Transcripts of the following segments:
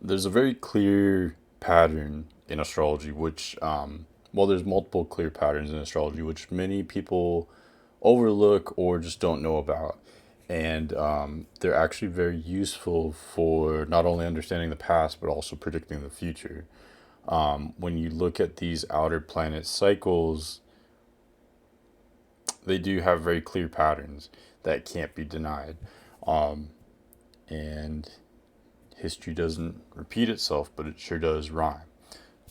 There's a very clear pattern in astrology, which, well, there's multiple clear patterns in astrology, which many people overlook or just don't know about. And they're actually very useful for not only understanding the past, but also predicting the future. When you look at these outer planet cycles, they do have very clear patterns that can't be denied. Um, and history doesn't repeat itself, but it sure does rhyme.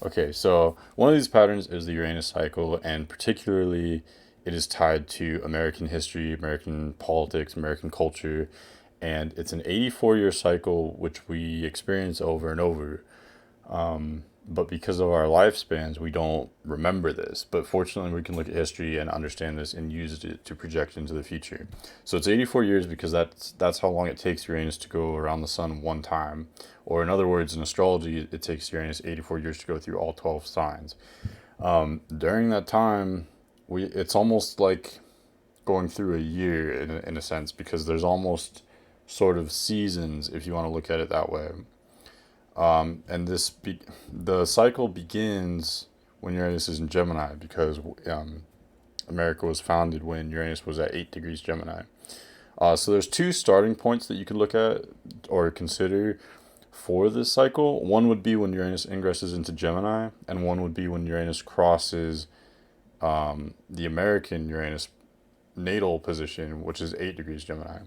Okay, so one of these patterns is the Uranus cycle, and particularly it is tied to American history, American politics, American culture, and it's an 84-year cycle which we experience over and over. But because of our lifespans, we don't remember this. But fortunately, we can look at history and understand this and use it to project into the future. So it's 84 years because that's how long it takes Uranus to go around the sun one time. Or in other words, in astrology, it takes Uranus 84 years to go through all 12 signs. During that time, it's almost like going through a year in a sense because there's almost sort of seasons if you want to look at it that way. And the cycle begins when Uranus is in Gemini because America was founded when Uranus was at 8 degrees Gemini. So there's two starting points that you could look at or consider for this cycle. One would be when Uranus ingresses into Gemini, and one would be when Uranus crosses the American Uranus natal position, which is 8 degrees Gemini.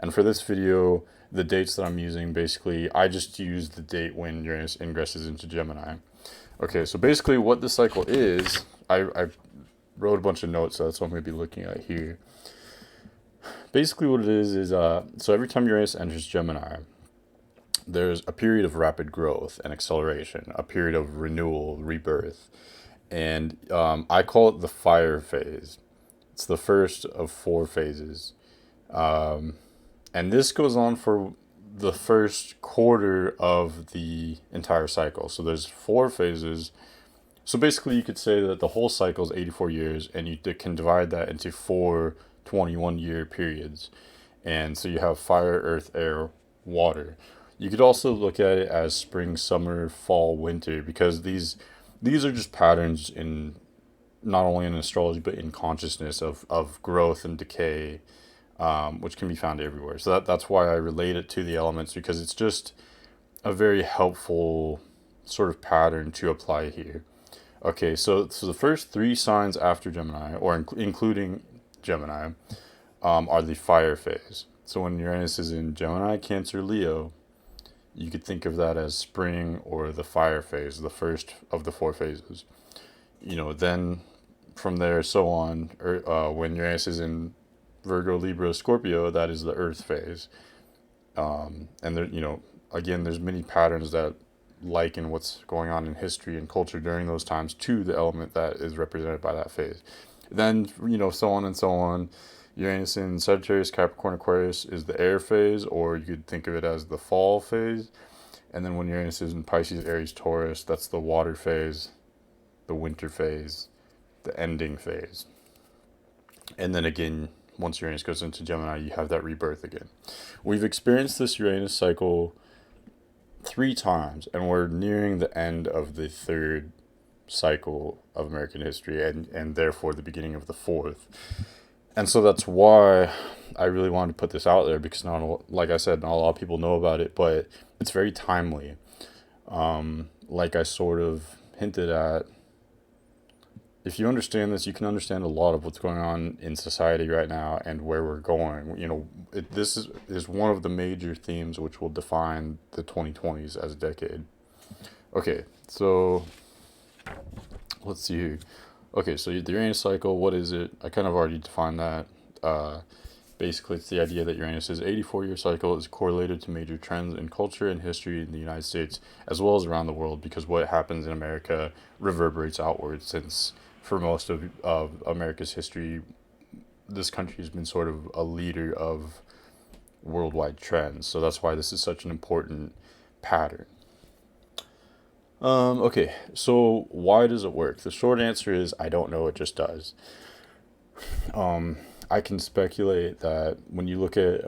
And for this video, the dates that I'm using, basically, I just use the date when Uranus ingresses into Gemini. Okay, so basically what this cycle is, I wrote a bunch of notes, so that's what I'm going to be looking at here. Basically what it is so every time Uranus enters Gemini, there's a period of rapid growth and acceleration, a period of renewal, rebirth. And I call it the fire phase. It's the first of four phases. Um, and this goes on for the first quarter of the entire cycle. So there's four phases. So basically, you could say that the whole cycle is 84 years, and you can divide that into four 21-year periods. And so you have fire, earth, air, water. You could also look at it as spring, summer, fall, winter, because these are just patterns in not only in astrology but in consciousness of growth and decay, which can be found everywhere. So that's why I relate it to the elements because it's just a very helpful sort of pattern to apply here. Okay, so the first three signs after Gemini, or including Gemini, are the fire phase. So when Uranus is in Gemini, Cancer, Leo, you could think of that as spring or the fire phase, the first of the four phases. Then from there, so on, when Uranus is in Virgo, Libra, Scorpio, that is the earth phase. And there, again, there's many patterns that liken what's going on in history and culture during those times to the element that is represented by that phase. Then, so on and so on. Uranus in Sagittarius, Capricorn, Aquarius is the air phase, or you could think of it as the fall phase. And then when Uranus is in Pisces, Aries, Taurus, that's the water phase, the winter phase, the ending phase. And then again, once Uranus goes into Gemini, you have that rebirth again. We've experienced this Uranus cycle three times, and we're nearing the end of the third cycle of American history, and therefore the beginning of the fourth. And so that's why I really wanted to put this out there because like I said, not a lot of people know about it, but it's very timely. Like I sort of hinted at, if you understand this, you can understand a lot of what's going on in society right now and where we're going. This is one of the major themes which will define the 2020s as a decade. Okay, so let's see here. Okay, so the Uranus cycle, what is it? I kind of already defined that. Basically, it's the idea that Uranus's 84-year cycle is correlated to major trends in culture and history in the United States, as well as around the world, because what happens in America reverberates outwards, since for most of America's history, this country has been sort of a leader of worldwide trends. So that's why this is such an important pattern. Okay, so why does it work? The short answer is I don't know, it just does. I can speculate that when you look at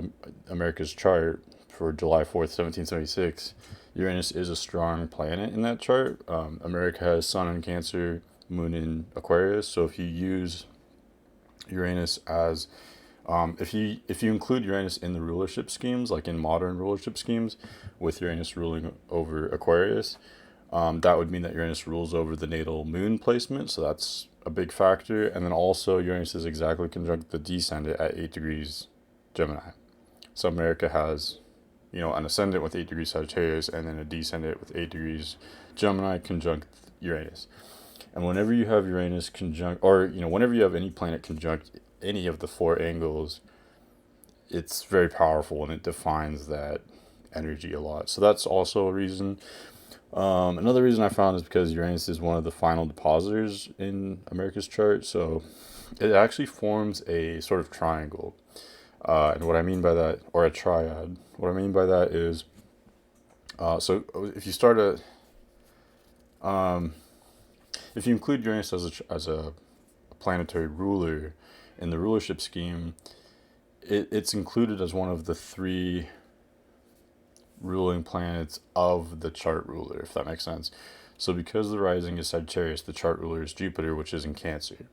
America's chart for July 4th, 1776, Uranus is a strong planet in that chart. America has Sun in Cancer, Moon in Aquarius. So if you use Uranus as if you include Uranus in the rulership schemes, like in modern rulership schemes, with Uranus ruling over Aquarius, that would mean that Uranus rules over the natal moon placement. So that's a big factor. And then also Uranus is exactly conjunct the descendant at 8 degrees Gemini. So America has, an ascendant with 8 degrees Sagittarius and then a descendant with 8 degrees Gemini conjunct Uranus. And whenever you have Uranus conjunct, or, whenever you have any planet conjunct any of the 4 angles, it's very powerful and it defines that energy a lot. So that's also a reason. Another reason I found is because Uranus is one of the final depositors in America's chart. So it actually forms a sort of triangle. And what I mean by that, or a triad, what I mean by that is, so if you start if you include Uranus as a planetary ruler in the rulership scheme, it's included as one of the 3 ruling planets of the chart ruler, if that makes sense. So because the rising is Sagittarius, the chart ruler is Jupiter, which is in Cancer.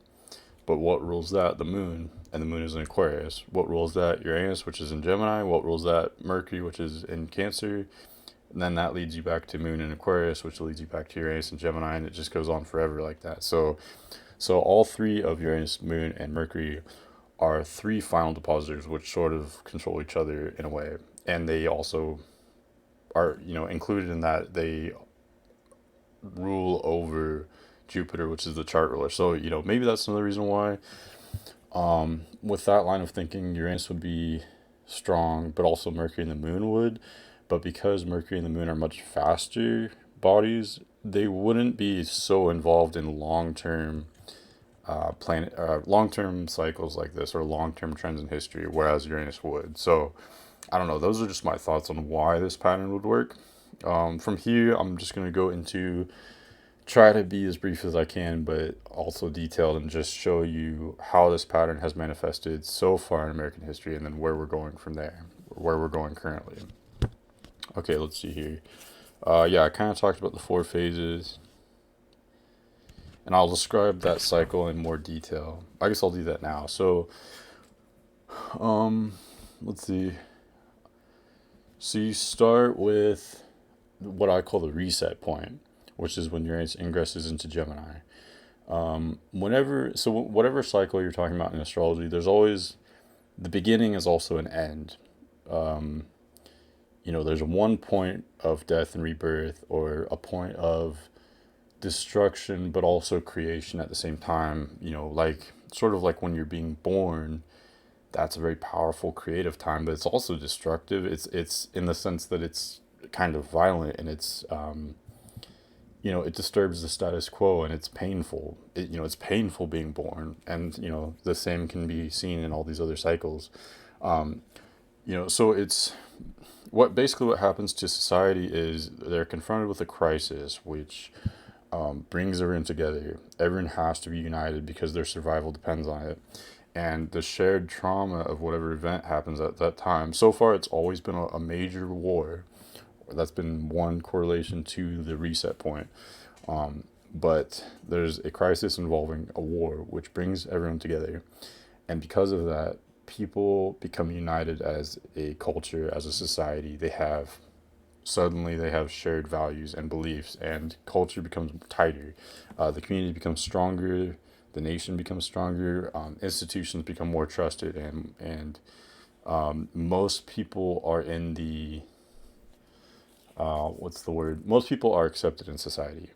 But what rules that? The moon, and the moon is in Aquarius. What rules that? Uranus, which is in Gemini. What rules that? Mercury, which is in Cancer. And then that leads you back to moon in Aquarius, which leads you back to Uranus and Gemini, and it just goes on forever like that. So all 3 of Uranus, moon, and Mercury are 3 final depositors, which sort of control each other in a way. And they also are, included in that, they rule over Jupiter, which is the chart ruler. So, maybe that's another reason why, with that line of thinking, Uranus would be strong, but also Mercury and the moon would. But because Mercury and the moon are much faster bodies, they wouldn't be so involved in long-term long-term cycles like this, or long-term trends in history, whereas Uranus would. So I don't know. Those are just my thoughts on why this pattern would work. From here, I'm just going to go into, try to be as brief as I can, but also detailed, and just show you how this pattern has manifested so far in American history, and then where we're going from there, where we're going currently. Okay, let's see here. I kind of talked about the 4 phases, and I'll describe that cycle in more detail. I guess I'll do that now. So, let's see. So you start with what I call the reset point, which is when Uranus ingresses into Gemini. Whatever cycle you're talking about in astrology, there's always, the beginning is also an end. There's one point of death and rebirth, or a point of destruction, but also creation at the same time. Sort of like when you're being born, that's a very powerful creative time, but it's also destructive. It's in the sense that it's kind of violent, and it's it disturbs the status quo, and it's painful. It's painful being born, and the same can be seen in all these other cycles. So it's what happens to society is they're confronted with a crisis, which brings everyone together. Everyone has to be united because their survival depends on it. And the shared trauma of whatever event happens at that time. So far, it's always been a major war. That's been one correlation to the reset point. But there's a crisis involving a war, which brings everyone together. And because of that, people become united as a culture, as a society. They have shared values and beliefs, and culture becomes tighter. The community becomes stronger. The nation becomes stronger. Institutions become more trusted, and most people are in the most people are accepted in society.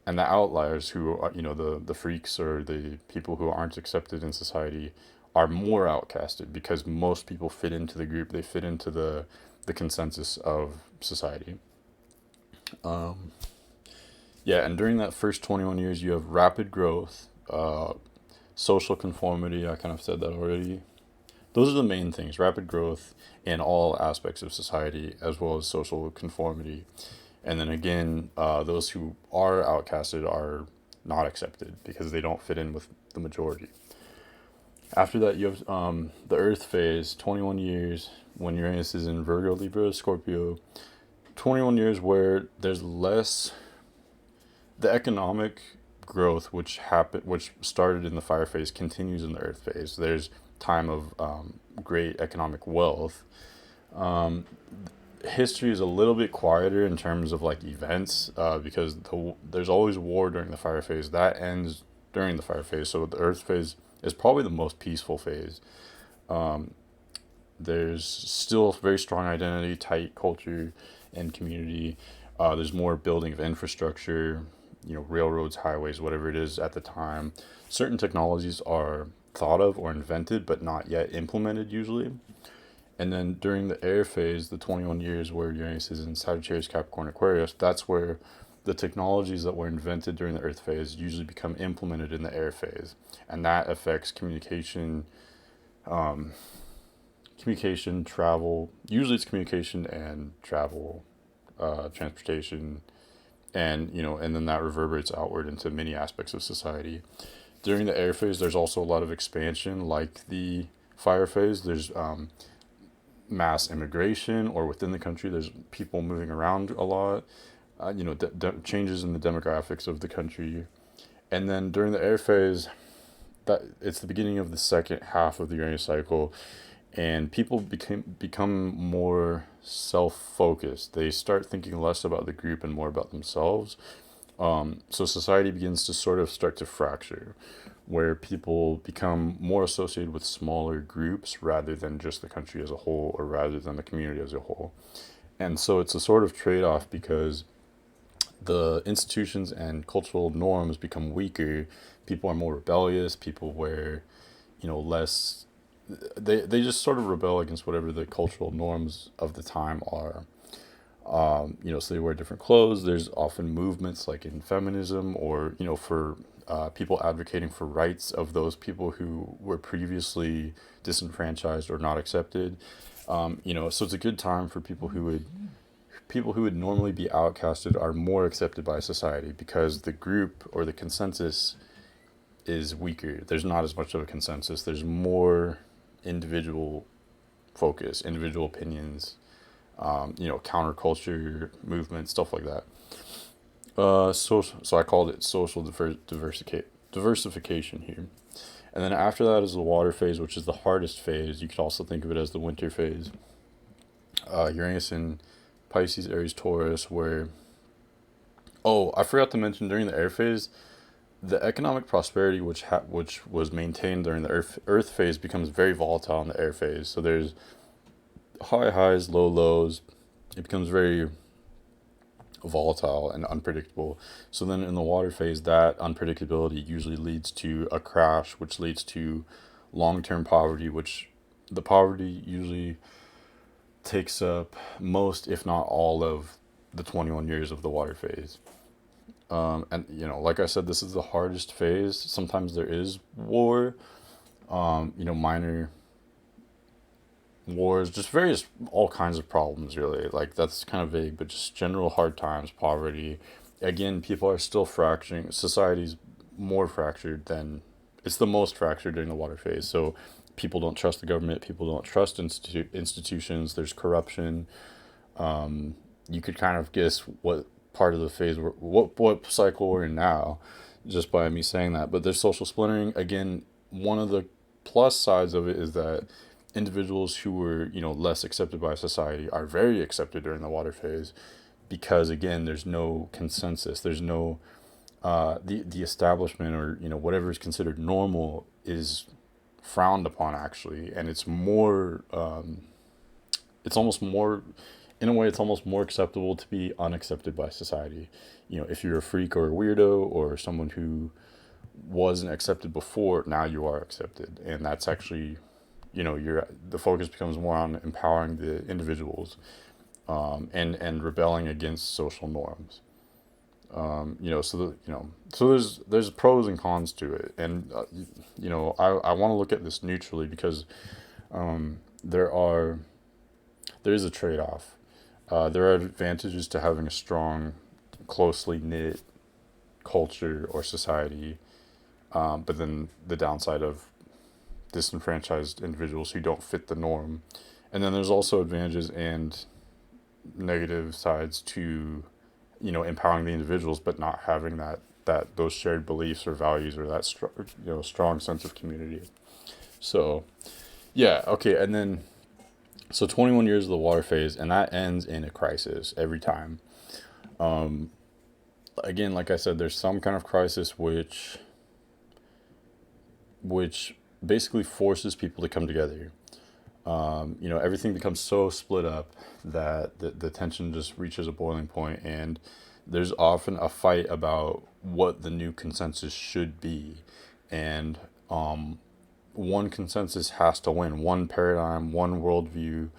And the outliers, who are, the freaks, or the people who aren't accepted in society, are more outcasted, because most people fit into the group. They fit into the consensus of society. And during that first 21 years, you have rapid growth, social conformity. I kind of said that already. Those are the main things: rapid growth in all aspects of society, as well as social conformity. And then again, those who are outcasted are not accepted because they don't fit in with the majority. After that, you have the Earth phase, 21 years when Uranus is in Virgo, Libra, Scorpio. 21 years where there's less the economic growth which started in the fire phase continues in the earth phase. There's time of great economic wealth. um, History is a little bit quieter in terms of like events, because there's always war during the fire phase that ends during the fire phase, so the earth phase is probably the most peaceful phase. um, there's still very strong identity, tight culture and community. There's more building of infrastructure, railroads, highways, whatever it is at the time. Certain technologies are thought of or invented, but not yet implemented usually. And then during the air phase, the 21 years where Uranus is in Sagittarius, Capricorn, Aquarius, that's where the technologies that were invented during the earth phase usually become implemented in the air phase. And that affects communication, um, travel. Usually it's communication and travel, transportation, and then that reverberates outward into many aspects of society. During the air phase, there's also a lot of expansion, like the fire phase. There's mass immigration, or within the country, there's people moving around a lot. Changes in the demographics of the country. And then during the air phase, that it's the beginning of the second half of the Uranus cycle, and people become more self-focused. They start thinking less about the group and more about themselves. So society begins to sort of start to fracture, where people become more associated with smaller groups rather than just the country as a whole, or rather than the community as a whole. And so it's a sort of trade-off, because the institutions and cultural norms become weaker. People are more rebellious. People wear, less. They just sort of rebel against whatever the cultural norms of the time are. So they wear different clothes. There's often movements like in feminism, or for people advocating for rights of those people who were previously disenfranchised or not accepted. So it's a good time for people who would normally be outcasted are more accepted by society, because the group or the consensus is weaker. There's not as much of a consensus. There's more individual focus, individual opinions, counterculture movement, stuff like that. So I called it social diversification here. And then after that is the water phase, which is the hardest phase. You could also think of it as the winter phase. Uranus in Pisces, Aries, Taurus, where, oh, I forgot to mention, during the air phase, the economic prosperity which was maintained during the earth phase becomes very volatile in the air phase. So there's high highs, low lows. It becomes very volatile and unpredictable. So then in the water phase, that unpredictability usually leads to a crash, which leads to long-term poverty, which the poverty usually takes up most, if not all, of the 21 years of the water phase. And like I said, this is the hardest phase. Sometimes there is war, minor wars, just all kinds of problems, really. Like, that's kind of vague, but just general hard times, poverty. Again, people are still fracturing. Society's more fractured than, it's the most fractured during the water phase. So people don't trust the government. People don't trust institutions. There's corruption. You could kind of guess what part of the phase, what cycle we're in now, just by me saying that. But there's social splintering. Again, one of the plus sides of it is that individuals who were, less accepted by society are very accepted during the water phase, because again, there's no consensus. There's no the establishment, or whatever is considered normal is frowned upon, actually, and it's almost more, in a way, it's almost more acceptable to be unaccepted by society. If you're a freak or a weirdo or someone who wasn't accepted before, now you are accepted, and that's actually, the focus becomes more on empowering the individuals, and rebelling against social norms. So there's pros and cons to it, and I want to look at this neutrally, because there is a trade-off. There are advantages to having a strong, closely knit culture or society, but then the downside of disenfranchised individuals who don't fit the norm. And then there's also advantages and negative sides to, empowering the individuals, but not having that those shared beliefs or values, or that strong sense of community. So yeah, okay, and then so 21 years of the water phase, and that ends in a crisis every time. Again, like I said, there's some kind of crisis which basically forces people to come together. Everything becomes so split up that the tension just reaches a boiling point, and there's often a fight about what the new consensus should be. And one consensus has to win. One paradigm, one worldview,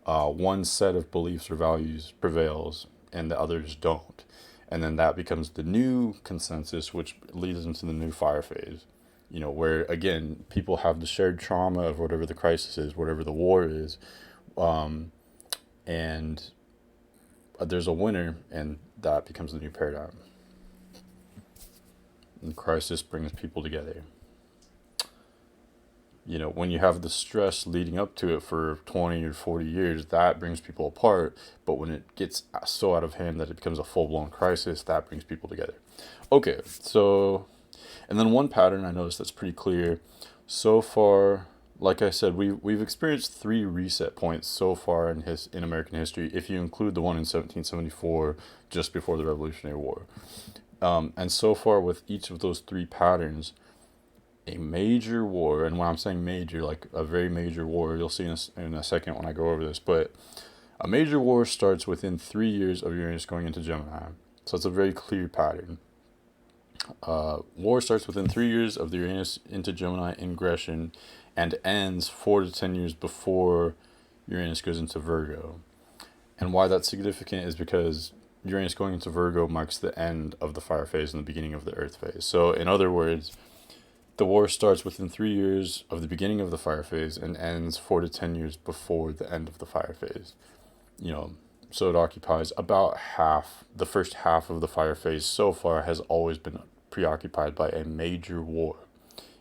one set of beliefs or values prevails, and the others don't. And then that becomes the new consensus, which leads into the new fire phase. Where again, people have the shared trauma of whatever the crisis is, whatever the war is, and there's a winner, and that becomes the new paradigm. And crisis brings people together. When you have the stress leading up to it for 20 or 40 years, that brings people apart. But when it gets so out of hand that it becomes a full-blown crisis, that brings people together. Okay, so, and then one pattern I noticed that's pretty clear so far. Like I said, we've experienced 3 reset points so far in American history, if you include the one in 1774, just before the Revolutionary War. And so far with each of those 3 patterns, a major war, and when I'm saying major, like a very major war, you'll see in a second when I go over this, but a major war starts within 3 years of Uranus going into Gemini. So it's a very clear pattern. War starts within 3 years of the Uranus into Gemini ingression and ends 4 to 10 years before Uranus goes into Virgo. And why that's significant is because Uranus going into Virgo marks the end of the fire phase and the beginning of the earth phase. So in other words, the war starts within 3 years of the beginning of the fire phase and ends 4 to 10 years before the end of the fire phase. So it occupies about half. The first half of the fire phase so far has always been preoccupied by a major war.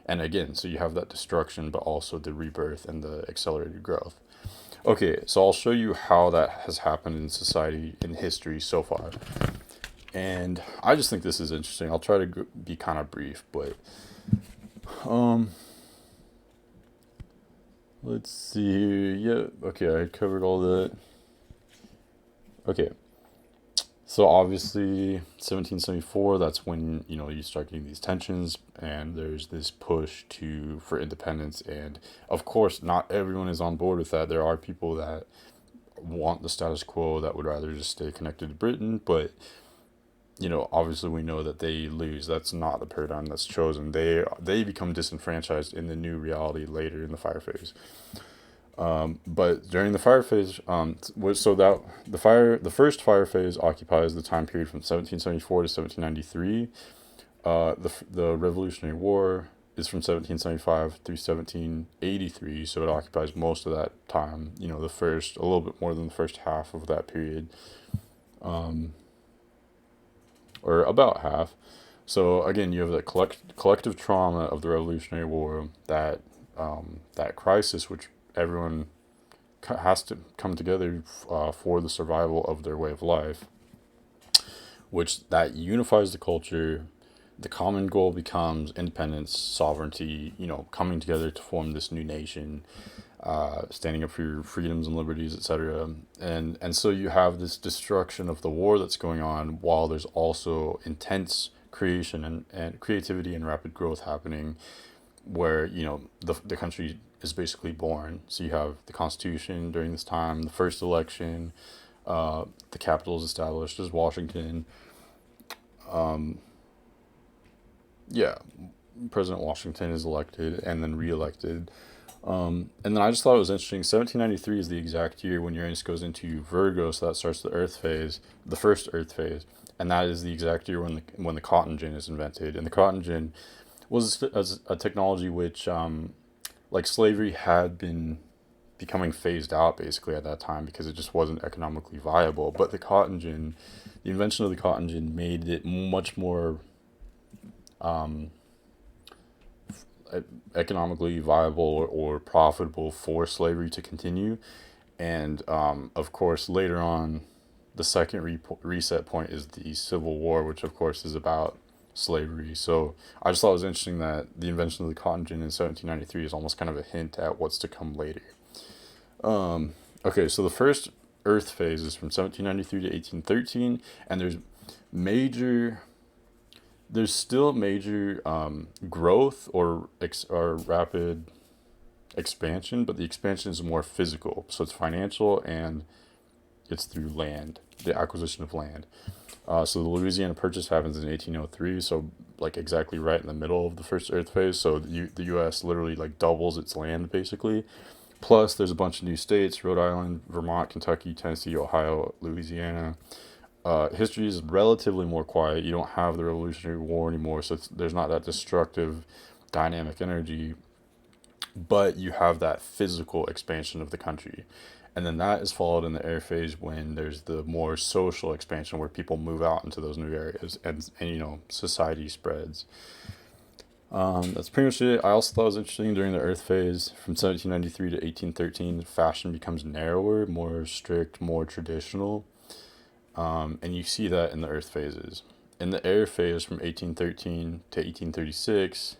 And again, so you have that destruction, but also the rebirth and the accelerated growth. Okay, so I'll show you how that has happened in society, in history so far. And I just think this is interesting. I'll try to be kind of brief, but let's see here. Yeah, okay, I covered all that. Okay, so obviously 1774, that's when you start getting these tensions, and there's this push for independence. And of course, not everyone is on board with that. There are people that want the status quo, that would rather just stay connected to Britain, but obviously we know that they lose. That's not the paradigm that's chosen. They become disenfranchised in the new reality later in the fire phase. But during the fire phase, so that the first fire phase occupies the time period from 1774 to 1793. The Revolutionary War is from 1775 through 1783, so it occupies most of that time. A little bit more than the first half of that period. Or about half. So again, you have the collective trauma of the Revolutionary War, that crisis, which everyone has to come together for the survival of their way of life, which that unifies the culture. The common goal becomes independence, sovereignty, coming together to form this new nation, standing up for your freedoms and liberties, etc. And so you have this destruction of the war that's going on, while there's also intense creation and creativity and rapid growth happening, where the country is basically born. So you have the Constitution during this time, the first election, the capital is established as Washington. President Washington is elected and then re-elected. And then I just thought it was interesting. 1793 is the exact year when Uranus goes into Virgo, so that starts the Earth phase, the first Earth phase, and that is the exact year when the cotton gin is invented. And the cotton gin was a technology which, like slavery, had been becoming phased out basically at that time because it just wasn't economically viable. But the invention of the cotton gin made it much more economically viable or profitable for slavery to continue. And of course, later on, the second reset point is the Civil War, which of course is about slavery. So I just thought it was interesting that the invention of the cotton gin in 1793 is almost kind of a hint at what's to come later. Okay, so the first Earth phase is from 1793 to 1813, and major there's still major growth or rapid expansion, but the expansion is more physical. So it's financial and it's through land, the acquisition of land. So the Louisiana Purchase happens in 1803, so like exactly right in the middle of the first Earth phase. So the U.S. literally like doubles its land basically. Plus, there's a bunch of new states: Rhode Island, Vermont, Kentucky, Tennessee, Ohio, Louisiana. History is relatively more quiet. You don't have the Revolutionary War anymore, so there's not that destructive dynamic energy, but you have that physical expansion of the country. And then that is followed in the air phase when there's the more social expansion where people move out into those new areas and you know, society spreads. That's pretty much it. I also thought it was interesting during the Earth phase from 1793 to 1813, fashion becomes narrower, more strict, more traditional. And you see that in the Earth phases. In the air phase from 1813 to 1836,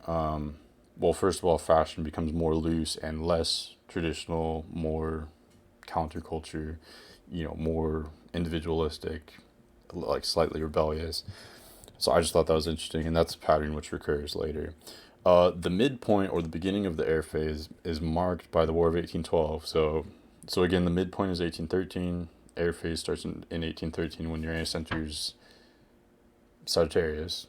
well, first of all, fashion becomes more loose and less traditional, more counterculture, you know, more individualistic, like slightly rebellious. So I just thought that was interesting, and that's a pattern which recurs later. The midpoint or the beginning of the air phase is marked by the War of 1812. So again, the midpoint is 1813. Air phase starts in 1813 when Uranus enters Sagittarius.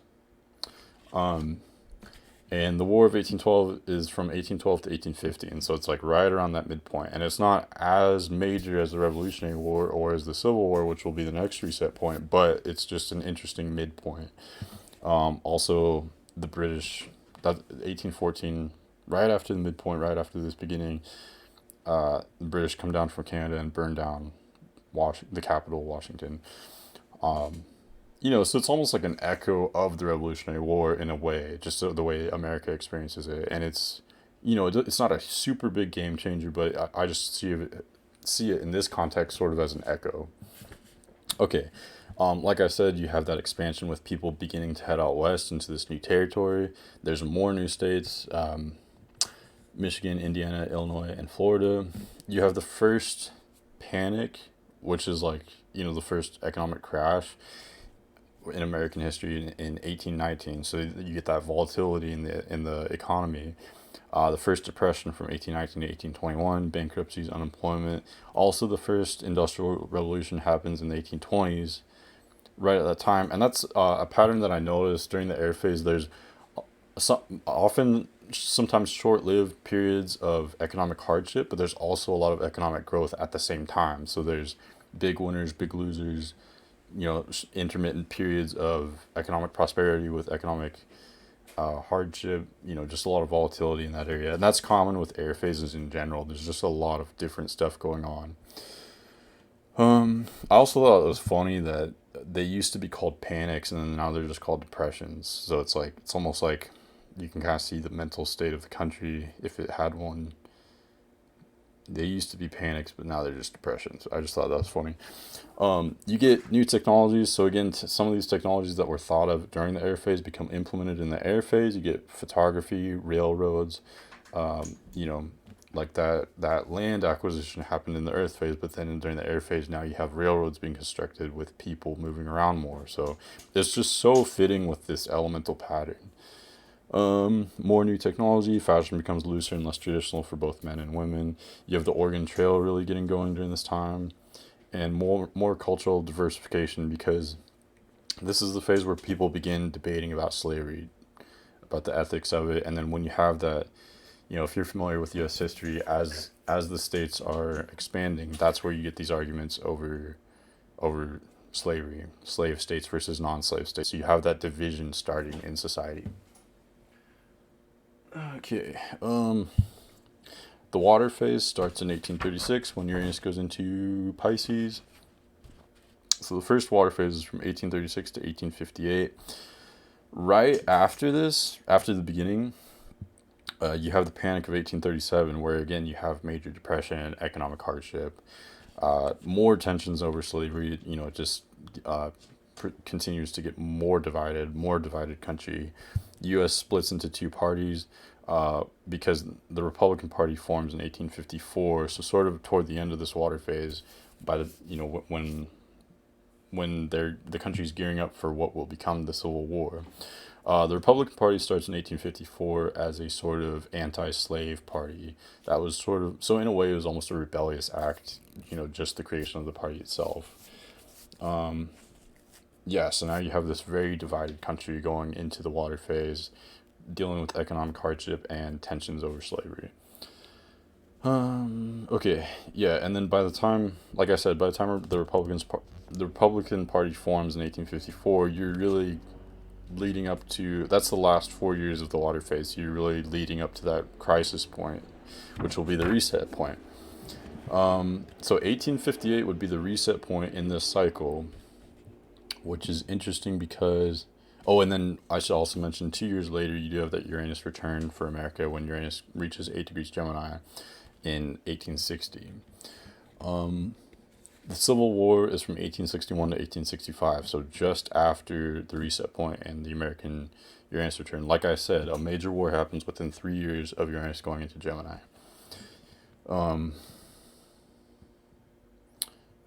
And the War of 1812 is from 1812 to 1815. So it's like right around that midpoint. And it's not as major as the Revolutionary War or as the Civil War, which will be the next reset point, but it's just an interesting midpoint. Also, the British, that 1814, right after the midpoint, right after this beginning, the British come down from Canada and burn down the capital, Washington. You know, so it's almost like an echo of the Revolutionary War in a way, just the way America experiences it. And it's, you know, it's not a super big game changer, but I just see it in this context sort of as an echo. Okay, like I said, you have that expansion with people beginning to head out west into this new territory. There's more new states, Michigan, Indiana, Illinois, and Florida. You have the first panic, which is like, you know, the first economic crash in American history in 1819. So you get that volatility in the economy. The first depression from 1819 to 1821, bankruptcies, unemployment. Also, the first industrial revolution happens in the 1820s, right at that time. And that's a pattern that I noticed during the air phase. There's sometimes short-lived periods of economic hardship, but there's also a lot of economic growth at the same time. So there's big winners, big losers, you know, intermittent periods of economic prosperity with economic hardship, you know, just a lot of volatility in that area. And that's common with air phases in general. There's just a lot of different stuff going on. I also thought it was funny that they used to be called panics and then now they're just called depressions. So it's like, it's almost like you can kind of see the mental state of the country if it had one. They used to be panics, but now they're just depressions. I just thought that was funny. You get new technologies. So again, some of these technologies that were thought of during the air phase become implemented in the air phase. You get photography, railroads, you know, like that land acquisition happened in the earth phase, but then during the air phase, now you have railroads being constructed with people moving around more. So it's just so fitting with this elemental pattern. More new technology, fashion becomes looser and less traditional for both men and women. You have the Oregon Trail really getting going during this time, and more cultural diversification, because this is the phase where people begin debating about slavery, about the ethics of it. And then when you have that, you know, if you're familiar with U.S. history, as the states are expanding, that's where you get these arguments over slavery, slave states versus non-slave states. So you have that division starting in society. Okay. The water phase starts in 1836 when Uranus goes into Pisces. So the first water phase is from 1836 to 1858. Right after this, after the beginning, you have the Panic of 1837, where again you have major depression, economic hardship, more tensions over slavery. You know, it just uh, continues to get more divided country. The U.S. splits into two parties because the Republican Party forms in 1854. So sort of toward the end of this water phase, by the when the country's gearing up for what will become the Civil War. The Republican Party starts in 1854 as a sort of anti-slave party. That was sort of, so in a way it was almost a rebellious act, just the creation of the party itself. Yeah, so now you have this very divided country going into the water phase, dealing with economic hardship and tensions over slavery. Okay, yeah, and then by the time, like I said, by the time the Republican Party forms in 1854, you're really leading up to, that's the last 4 years of the water phase. You're really leading up to that crisis point, which will be the reset point. So 1858 would be the reset point in this cycle, which is interesting because, oh, and then I should also mention 2 years later, you do have that Uranus return for America when Uranus reaches 8 degrees Gemini in 1860. The Civil War is from 1861 to 1865, so just after the reset point and the American Uranus return. Like I said, a major war happens within 3 years of Uranus going into Gemini.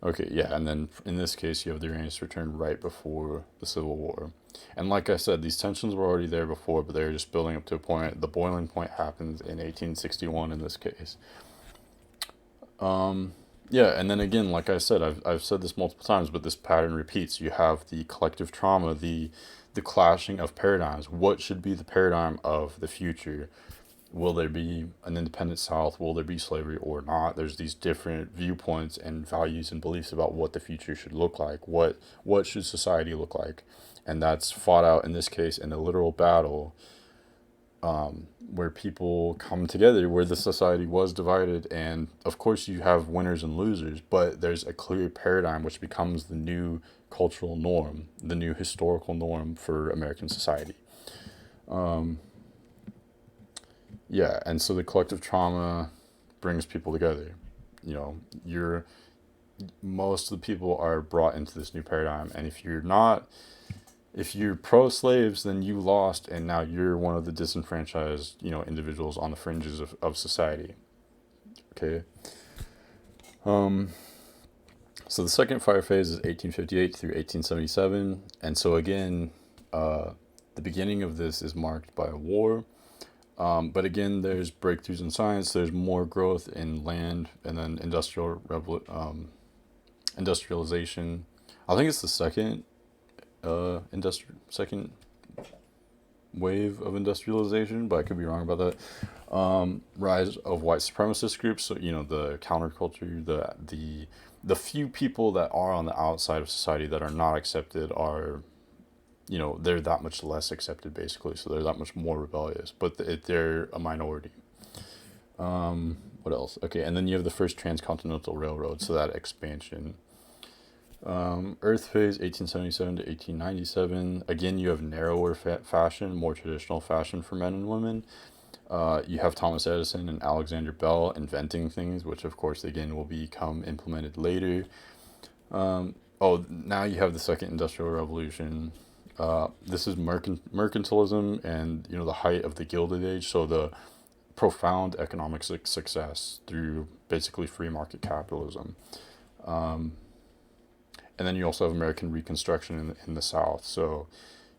Okay, yeah, and then in this case, you have the Uranus return right before the Civil War. And like I said, these tensions were already there before, but they're just building up to a point. The boiling point happens in 1861 in this case. Yeah, and then again, like I said, I've said this multiple times, but this pattern repeats. You have the collective trauma, the clashing of paradigms. What should be the paradigm of the future? Will there be an independent South? Will there be slavery or not? There's these different viewpoints and values and beliefs about what the future should look like. What should society look like? And that's fought out in this case in a literal battle, where people come together, where the society was divided. And of course, you have winners and losers, but there's a clear paradigm which becomes the new cultural norm, the new historical norm for American society. Yeah, and so the collective trauma brings people together. You know, you're most of the people are brought into this new paradigm, and if you're pro slaves, then you lost, and now you're one of the disenfranchised, individuals on the fringes of society. Okay. So the second fire phase is 1858 through 1877, and so again, the beginning of this is marked by a war. But again, there's breakthroughs in science. There's more growth in land, and then industrialization. I think it's the second wave of industrialization, but I could be wrong about that. Rise of white supremacist groups. So the counterculture, the few people that are on the outside of society that are not accepted are, they're that much less accepted, basically. So they're that much more rebellious, but they're a minority. What else? Okay, and then you have the first transcontinental railroad, so that expansion. Earth phase 1877 to 1897. Again, you have narrower fashion, more traditional fashion for men and women. You have Thomas Edison and Alexander Bell inventing things, which of course again will become implemented later. Now you have the second industrial revolution. This is mercantilism and the height of the Gilded Age, so the profound economic success through basically free market capitalism. And then you also have American Reconstruction in the South. So,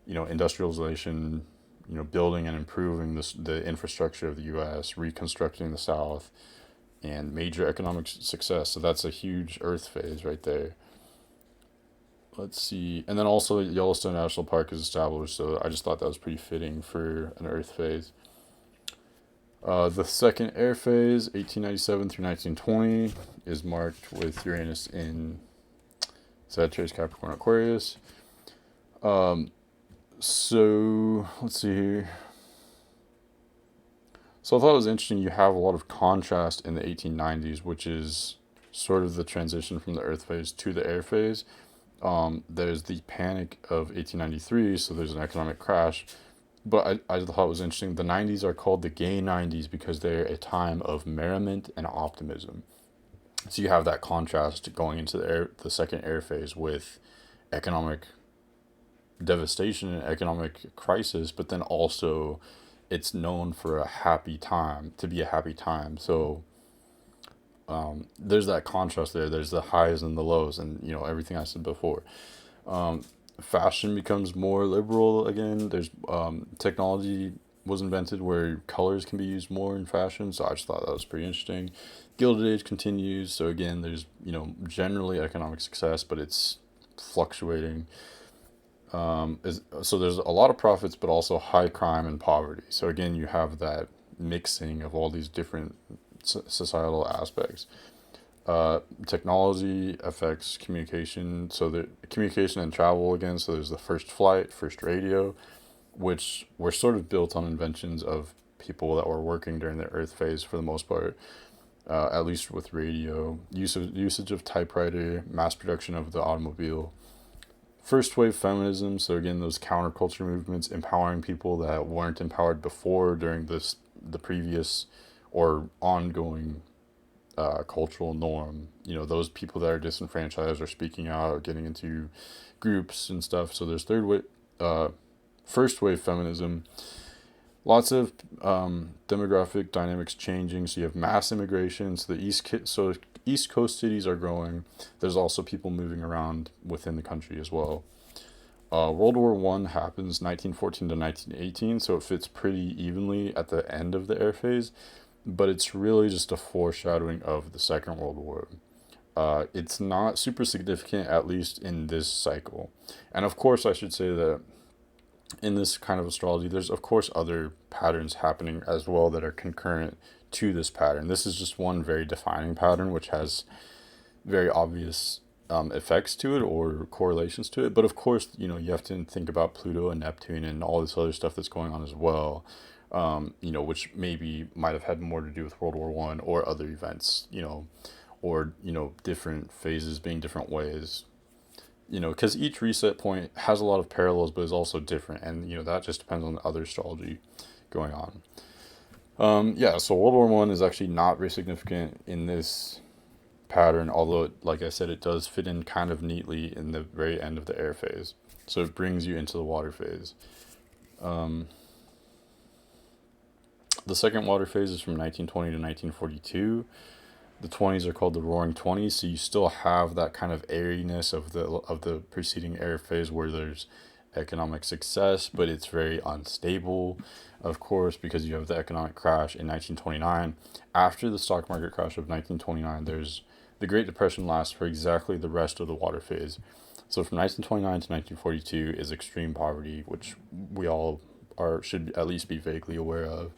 industrialization, building and improving the infrastructure of the U.S., reconstructing the South, and major economic success. So that's a huge Earth phase right there. Let's see. And then also Yellowstone National Park is established, so I just thought that was pretty fitting for an Earth phase. The second air phase, 1897 through 1920, is marked with Uranus in Sagittarius, Capricorn, Aquarius. So let's see here. So I thought it was interesting. You have a lot of contrast in the 1890s, which is sort of the transition from the Earth phase to the air phase. There's the Panic of 1893, so there's an economic crash. But I thought it was interesting. The 90s are called the gay 90s because they're a time of merriment and optimism. So you have that contrast going into the second air phase with economic devastation and economic crisis, but then also it's known for a happy time, to be a happy time. So there's that contrast there. There's the highs and the lows, and everything I said before. Um, Fashion becomes more liberal again. There's technology was invented where colors can be used more in fashion, so I just thought that was pretty interesting. Gilded Age continues, so again, there's generally economic success, but it's fluctuating. So there's a lot of profits, but also high crime and poverty. So again, you have that mixing of all these different societal aspects. Technology affects communication. So the communication and travel again. So there's the first flight, first radio, which were sort of built on inventions of people that were working during the Earth phase for the most part. At least with radio, usage of typewriter, mass production of the automobile, first wave feminism. So again, those counterculture movements empowering people that weren't empowered before during the previous or ongoing cultural norm. Those people that are disenfranchised are speaking out, getting into groups and stuff. So there's first wave feminism. Lots of demographic dynamics changing. So you have mass immigration. So East Coast cities are growing. There's also people moving around within the country as well. World War One happens 1914 to 1918, so it fits pretty evenly at the end of the air phase, but it's really just a foreshadowing of the Second World War. It's not super significant, at least in this cycle. And of course, I should say that in this kind of astrology, there's of course other patterns happening as well that are concurrent to this pattern. This is just one very defining pattern, which has very obvious effects to it or correlations to it. But of course, you have to think about Pluto and Neptune and all this other stuff that's going on as well. Which maybe might have had more to do with World War One or other events. Or different phases being different ways. Because each reset point has a lot of parallels, but is also different, and that just depends on the other astrology going on. Yeah, so World War One is actually not very significant in this pattern, although, like I said, it does fit in kind of neatly in the very end of the air phase. So it brings you into the water phase. The second water phase is from 1920 to 1942. The 20s are called the Roaring 20s, so you still have that kind of airiness of the preceding air phase where there's economic success, but it's very unstable, of course, because you have the economic crash in 1929. After the stock market crash of 1929, there's the Great Depression lasts for exactly the rest of the water phase. So from 1929 to 1942 is extreme poverty, which we all should at least be vaguely aware of.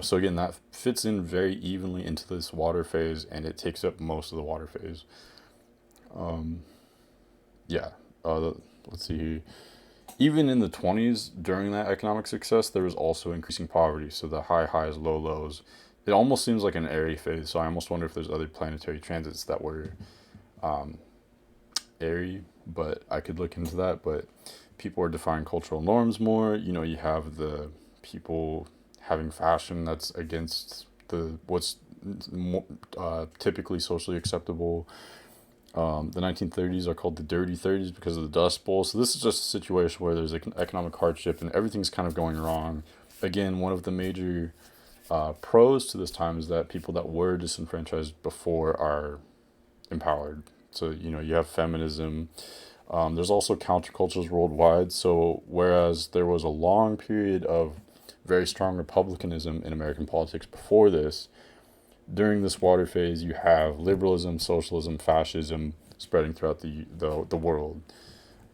So again, that fits in very evenly into this water phase, and it takes up most of the water phase. Yeah. Let's see. Even in the 20s, during that economic success, there was also increasing poverty. So the high highs, low lows. It almost seems like an airy phase. So I almost wonder if there's other planetary transits that were airy, but I could look into that. But people are defying cultural norms more. You have the people having fashion that's against what's typically socially acceptable. The 1930s are called the Dirty 30s because of the Dust Bowl. So this is just a situation where there's economic hardship and everything's kind of going wrong. Again, one of the major pros to this time is that people that were disenfranchised before are empowered. So, you have feminism. There's also countercultures worldwide. So whereas there was a long period of very strong republicanism in American politics before this, during this water phase, you have liberalism, socialism, fascism spreading throughout the world,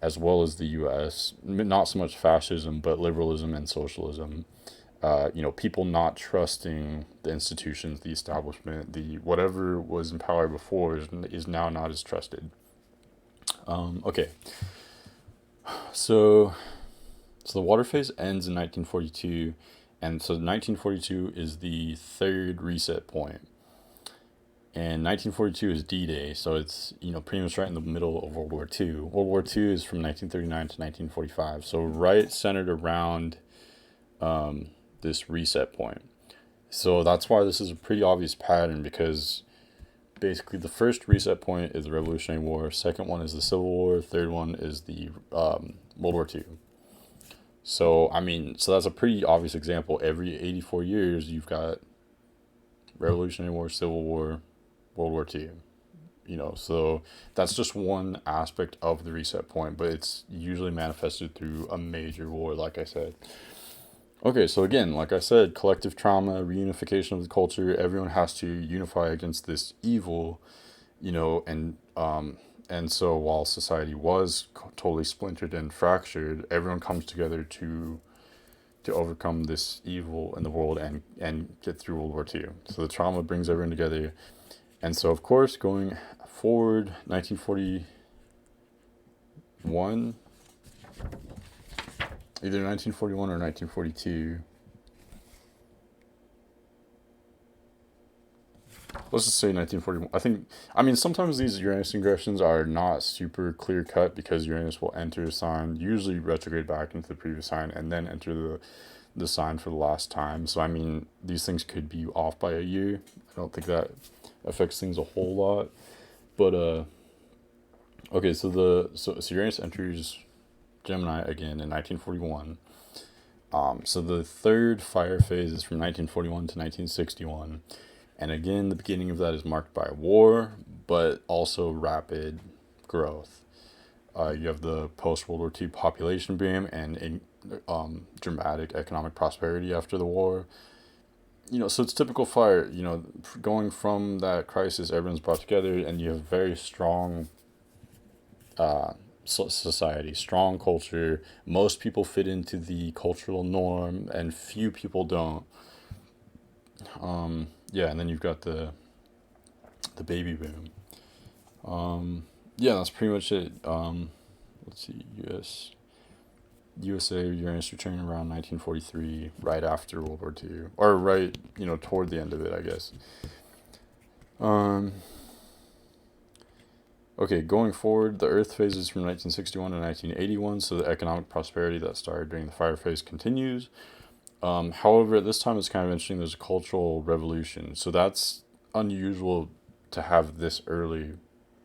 as well as the U.S. Not so much fascism, but liberalism and socialism. People not trusting the institutions, the establishment, the whatever was in power before is now not as trusted. Okay. So the water phase ends in 1942, and so 1942 is the third reset point. and 1942 is D-Day, so it's, pretty much right in the middle of World War II. World War II is from 1939 to 1945, so right centered around this reset point. So that's why this is a pretty obvious pattern, because basically the first reset point is the Revolutionary War, second one is the Civil War, third one is the World War II. So, so that's a pretty obvious example. Every 84 years, you've got Revolutionary War, Civil War, World War II. So that's just one aspect of the reset point, but it's usually manifested through a major war, like I said. Okay, so again, like I said, collective trauma, reunification of the culture, everyone has to unify against this evil, and so while society was totally splintered and fractured, everyone comes together to overcome this evil in the world and get through World War II. So the trauma brings everyone together. And so, of course, going forward, 1941, either 1941 or 1942. Let's just say 1941. Sometimes these Uranus ingressions are not super clear cut, because Uranus will enter a sign, usually retrograde back into the previous sign, and then enter the sign for the last time. So, these things could be off by a year. I don't think that affects things a whole lot. But, okay, so Uranus enters Gemini again in 1941. So the third fire phase is from 1941 to 1961. And again, the beginning of that is marked by war, but also rapid growth. You have the post-World War II population boom and dramatic economic prosperity after the war. So it's typical fire, going from that crisis, everyone's brought together, and you have very strong society, strong culture. Most people fit into the cultural norm, and few people don't. And then you've got the baby boom. That's pretty much it. Let's see, USA Uranus returning around 1943, right after World War II, or right, toward the end of it, I guess. Okay, going forward, the Earth phases from 1961 to 1981, so the economic prosperity that started during the fire phase continues. However, at this time, it's kind of interesting. There's a cultural revolution, so that's unusual to have this early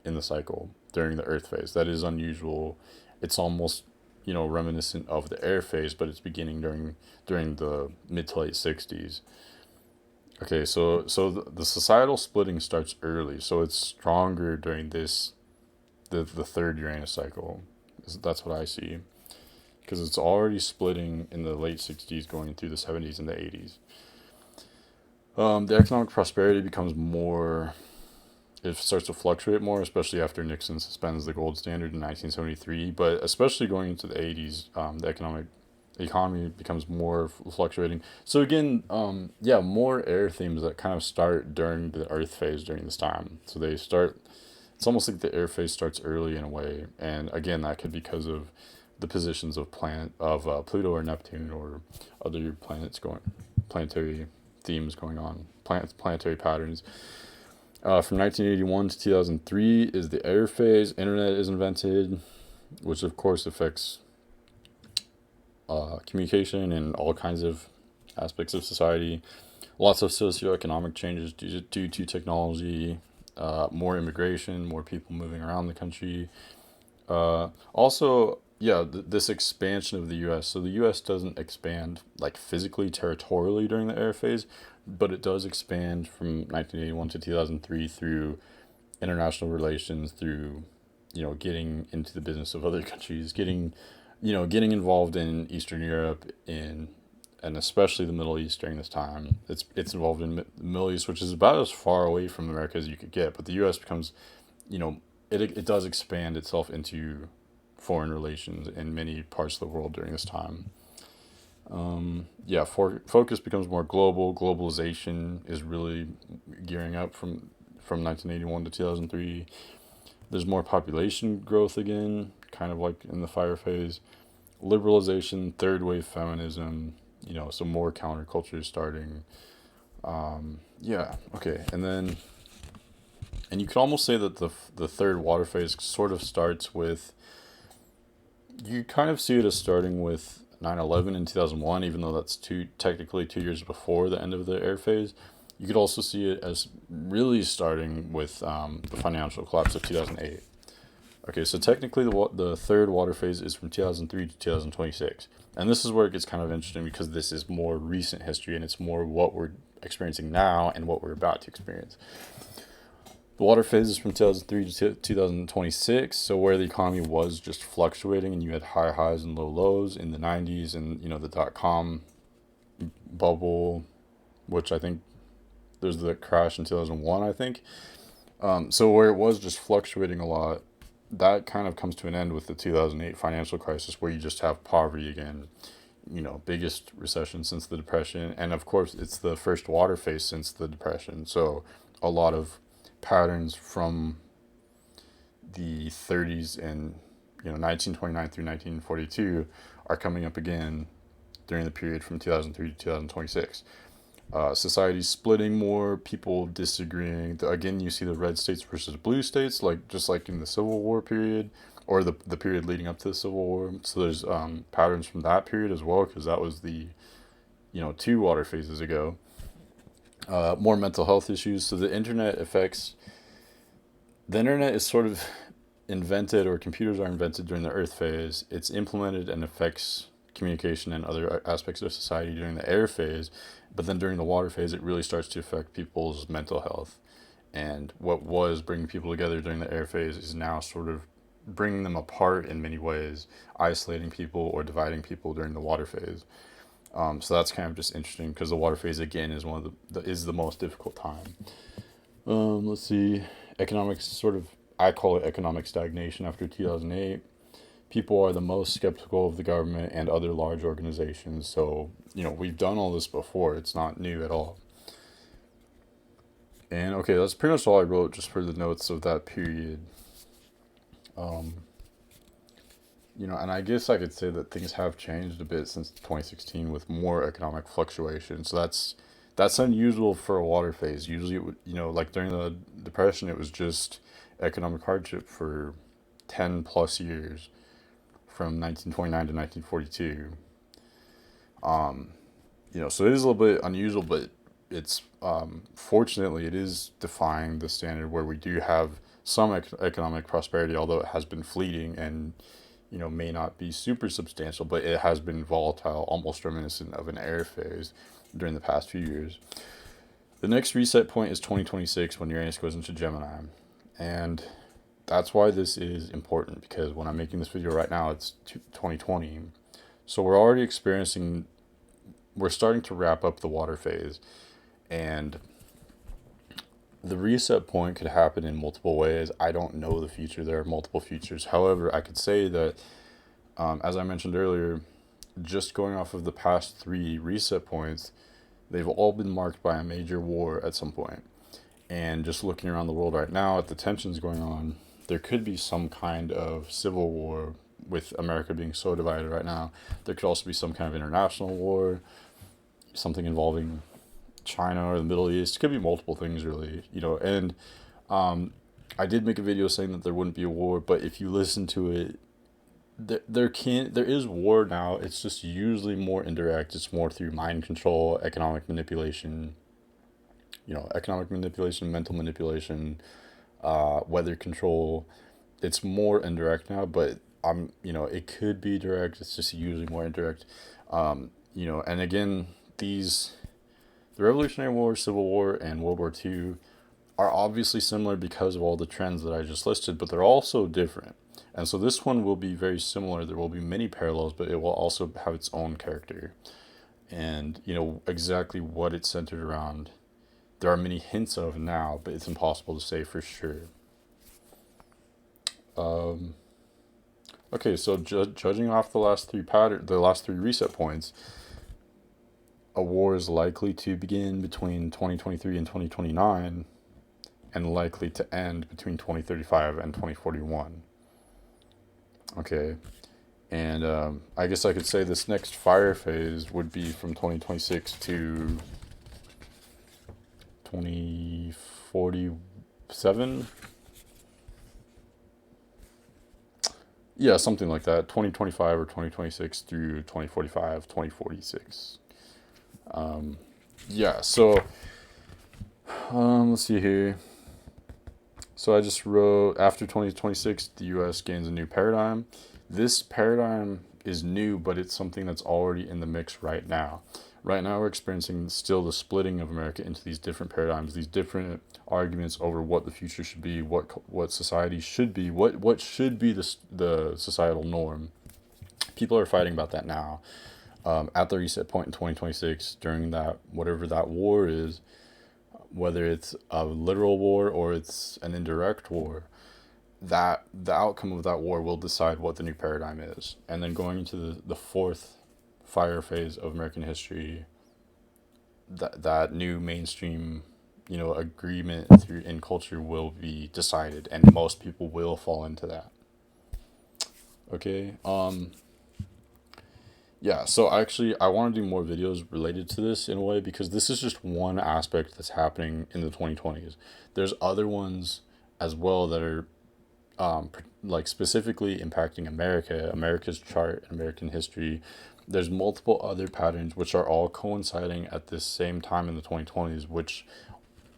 in the cycle during the Earth phase. That is unusual. It's almost, reminiscent of the air phase, but it's beginning during the mid to late 60s. Okay, so the societal splitting starts early, so it's stronger during the third Uranus cycle. That's what I see, because it's already splitting in the late 60s, going through the 70s and the 80s. The economic prosperity becomes more, it starts to fluctuate more, especially after Nixon suspends the gold standard in 1973, but especially going into the 80s, the economy becomes more fluctuating. So again, more air themes that kind of start during the Earth phase during this time. So they start, it's almost like the air phase starts early in a way, and again, that could be because of the positions of Pluto or Neptune or other planetary themes going on, planetary patterns. From 1981 to 2003 is the air phase. Internet is invented, which of course affects communication and all kinds of aspects of society. Lots of socioeconomic changes due to technology, more immigration, more people moving around the country. This expansion of the U.S. So the U.S. doesn't expand like physically, territorially during the air phase, but it does expand from 1981 to 2003 through international relations, through, getting into the business of other countries, getting involved in Eastern Europe, and especially the Middle East during this time. It's involved in the Middle East, which is about as far away from America as you could get, but the U.S. becomes, it does expand itself into foreign relations in many parts of the world during this time. Focus becomes more global. Globalization is really gearing up from 1981 to 2003. There's more population growth again, kind of like in the fire phase. Liberalization, third wave feminism, so more counterculture starting. And then And you could almost say that the third water phase sort of starts with, you kind of see it as starting with 9/11 in 2001, even though that's technically 2 years before the end of the air phase. You could also see it as really starting with the financial collapse of 2008. Okay, so technically the third water phase is from 2003 to 2026. And this is where it gets kind of interesting because this is more recent history and it's more what we're experiencing now and what we're about to experience. The water phase is from 2003 to 2026, so where the economy was just fluctuating and you had high highs and low lows in the 90s and, the dot-com bubble, which I think there's the crash in 2001, I think. So where it was just fluctuating a lot, that kind of comes to an end with the 2008 financial crisis, where you just have poverty again, biggest recession since the Depression. And of course, it's the first water phase since the Depression. So a lot of patterns from the 30s and 1929 through 1942 are coming up again during the period from 2003 to 2026. Society splitting more, people disagreeing. Again, you see the red states versus blue states, just like in the Civil War period, or the period leading up to the Civil War. So there's patterns from that period as well, because that was the 2 water phases ago. More mental health issues. So the internet is sort of invented, or computers are invented during the Earth phase. It's implemented and affects communication and other aspects of society during the air phase, but then during the water phase it really starts to affect people's mental health, and what was bringing people together during the air phase is now sort of bringing them apart in many ways, isolating people or dividing people during the water phase. So that's kind of just interesting because the water phase again is one of the most difficult time. Let's see, economics sort of, I call it economic stagnation after 2008. People are the most skeptical of the government and other large organizations. So, we've done all this before. It's not new at all. And okay, that's pretty much all I wrote just for the notes of that period. And I guess I could say that things have changed a bit since 2016 with more economic fluctuation. So that's unusual for a water phase. Usually, it would, like during the Depression, it was just economic hardship for 10 plus years, from 1929 to 1942. So it is a little bit unusual, but it's fortunately it is defying the standard where we do have some economic prosperity, although it has been fleeting and may not be super substantial, but it has been volatile, almost reminiscent of an air phase during the past few years. The next reset point is 2026, when Uranus goes into Gemini, and that's why this is important, because when I'm making this video right now, it's 2020. So we're starting to wrap up the water phase, and the reset point could happen in multiple ways. I don't know the future. There are multiple futures. However, I could say that, as I mentioned earlier, just going off of the past 3 reset points, they've all been marked by a major war at some point. And just looking around the world right now at the tensions going on, there could be some kind of civil war, with America being so divided right now. There could also be some kind of international war, something involving China or the Middle East. It could be multiple things, really, and I did make a video saying that there wouldn't be a war, but if you listen to it, there is war now. It's just usually more indirect. It's more through mind control, economic manipulation, mental manipulation, weather control. It's more indirect now, but it could be direct. It's just usually more indirect. And again, the Revolutionary War, Civil War, and World War II are obviously similar because of all the trends that I just listed, but they're also different. And so this one will be very similar. There will be many parallels, but it will also have its own character. And, exactly what it's centered around, there are many hints of now, but it's impossible to say for sure. Okay, so judging off the last 3 reset points, a war is likely to begin between 2023 and 2029, and likely to end between 2035 and 2041. Okay, and I guess I could say this next fire phase would be from 2026 to 2040, 7. Yeah, something like that. 2025 or 2026 through 2045, 2046. Yeah, so let's see here. So I just wrote, after 2026, the US gains a new paradigm. This paradigm is new, but it's something that's already in the mix right now. Right now, we're experiencing still the splitting of America into these different paradigms, these different arguments over what the future should be, what society should be, what should be the societal norm. People are fighting about that now. At the reset point in 2026, during that, whatever that war is, whether it's a literal war or it's an indirect war, that the outcome of that war will decide what the new paradigm is. And then going into the fourth fire phase of American history, that new mainstream, agreement through in culture will be decided, and most people will fall into that. Okay. Yeah, so actually, I want to do more videos related to this in a way, because this is just one aspect that's happening in the 2020s. There's other ones as well that are like specifically impacting America's chart, American history. There's multiple other patterns which are all coinciding at this same time in the 2020s, which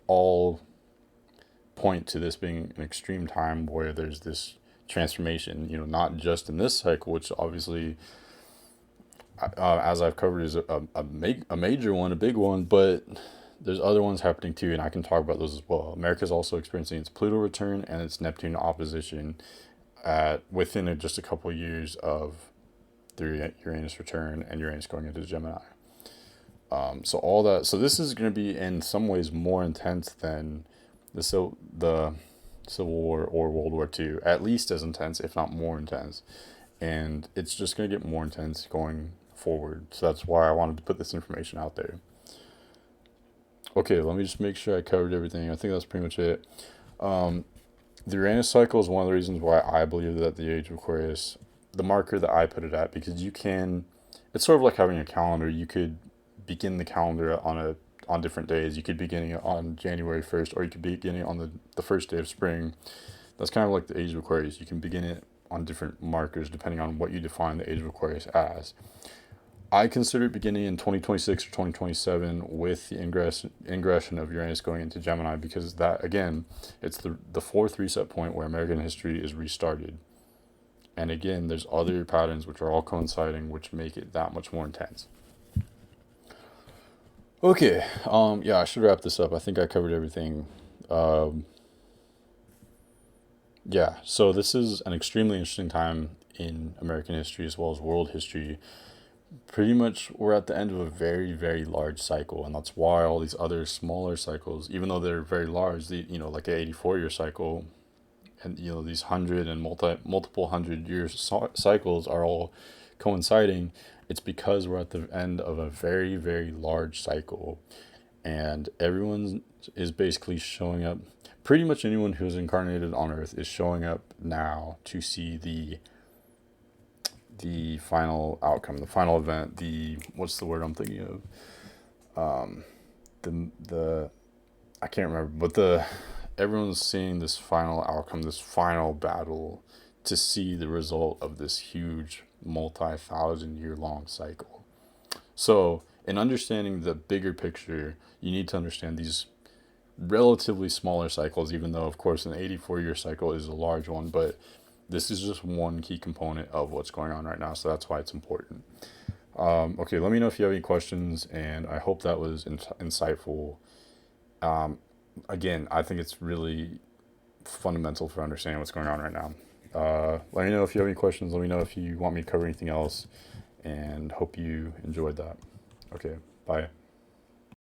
all point to this being an extreme time where there's this transformation, not just in this cycle, which obviously, as I've covered, is a major one, a big one, but there's other ones happening too, and I can talk about those as well. America's also experiencing its Pluto return and its Neptune opposition within just a couple of years of the Uranus return and Uranus going into Gemini. So all that. So this is going to be in some ways more intense than the Civil War or World War II. At least as intense, if not more intense. And it's just going to get more intense going forward. So that's why I wanted to put this information out there. Okay, let me just make sure I covered everything. I think that's pretty much it. The Uranus cycle is one of the reasons why I believe that the Age of Aquarius, the marker that I put it at, because it's sort of like having a calendar. You could begin the calendar on different days. You could begin it on January 1st, or you could begin it on the first day of spring. That's kind of like the Age of Aquarius. You can begin it on different markers depending on what you define the Age of Aquarius as. I consider it beginning in 2026 or 2027 with the ingression of Uranus going into Gemini, because that, again, it's the fourth reset point where American history is restarted. And again, there's other patterns which are all coinciding, which make it that much more intense. Okay, yeah, I should wrap this up. I think I covered everything. Yeah, so this is an extremely interesting time in American history as well as world history. Pretty much we're at the end of a very, very large cycle, and that's why all these other smaller cycles, even though they're very large, like an 84-year cycle, and these 100 and multiple 100-year cycles are all coinciding. It's because we're at the end of a very, very large cycle, and everyone is basically showing up. Pretty much anyone who's incarnated on Earth is showing up now to see the final outcome, the final event, what's the word I'm thinking of? I can't remember, but everyone's seeing this final outcome, this final battle, to see the result of this huge multi-thousand-year-long cycle. So, in understanding the bigger picture, you need to understand these relatively smaller cycles, even though, of course, an 84-year cycle is a large one, but this is just one key component of what's going on right now, so that's why it's important. Okay, let me know if you have any questions, and I hope that was insightful. Again, I think it's really fundamental for understanding what's going on right now. Let me know if you have any questions. Let me know if you want me to cover anything else, and hope you enjoyed that. Okay, bye.